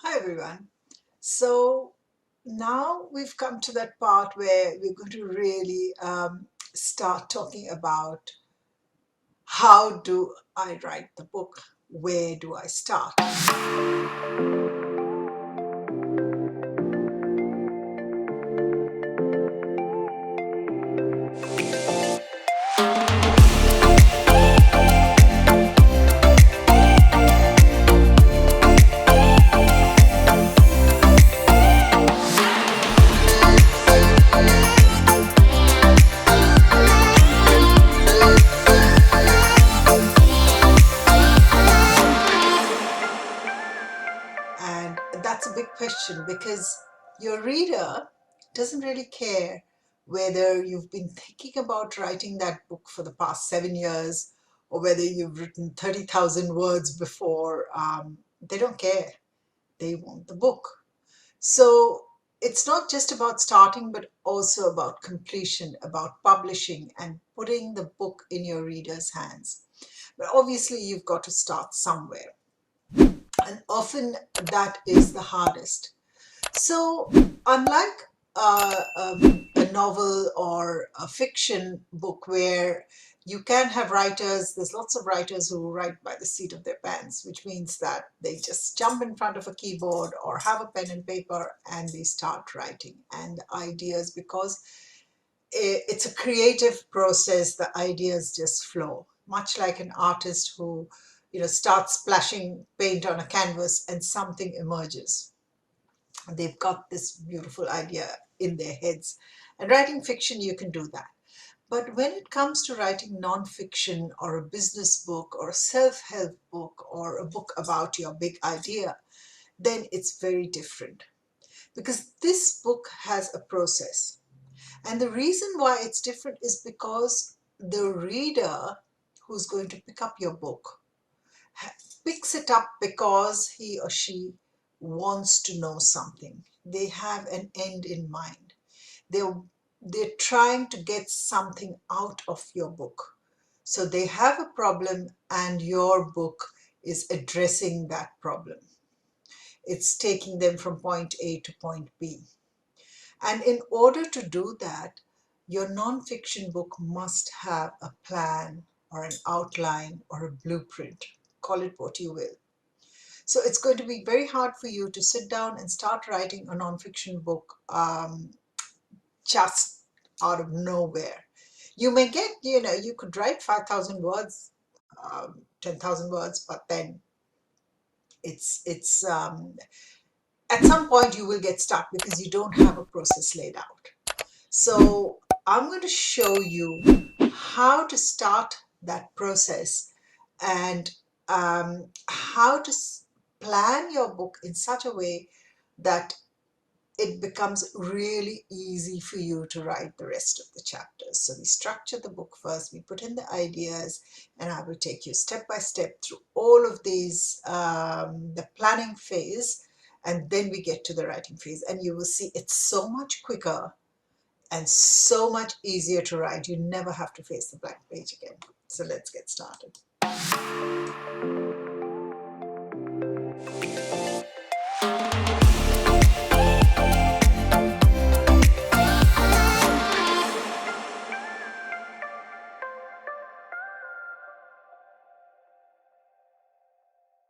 Hi everyone. So now we've come to that part where we're going to really start talking about how do I write the book? Where do I start? And that's a big question because your reader doesn't really care whether you've been thinking about writing that book for the past 7 years or whether you've written 30,000 words before. They don't care. They want the book. So it's not just about starting, but also about completion, about publishing and putting the book in your reader's hands. But obviously, you've got to start somewhere. And often that is the hardest. So, unlike a novel or a fiction book where you can have writers, there's lots of writers who write by the seat of their pants, which means that they just jump in front of a keyboard or have a pen and paper and they start writing. And ideas, because it's a creative process, the ideas just flow, much like an artist who starts splashing paint on a canvas and something emerges. They've got this beautiful idea in their heads. And writing fiction, you can do that. But when it comes to writing nonfiction or a business book or a self-help book or a book about your big idea, then it's very different because this book has a process. And the reason why it's different is because the reader who's going to pick up your book picks it up because he or she wants to know something. They have an end in mind. They're, they're trying to get something out of your book. So they have a problem and your book is addressing that problem. It's taking them from point A to point B. And in order to do that, your nonfiction book must have a plan or an outline or a blueprint. Call it what you will. So it's going to be very hard for you to sit down and start writing a nonfiction book just out of nowhere. You may get, you could write 5,000 words, 10,000 words, but then it's at some point you will get stuck because you don't have a process laid out. So I'm going to show you how to start that process and how to plan your book in such a way that it becomes really easy for you to write the rest of the chapters. So we structure the book first, we put in the ideas, and I will take you step by step through all of these, the planning phase, and then we get to the writing phase. And you will see it's so much quicker and so much easier to write. You never have to face the blank page again. So let's get started.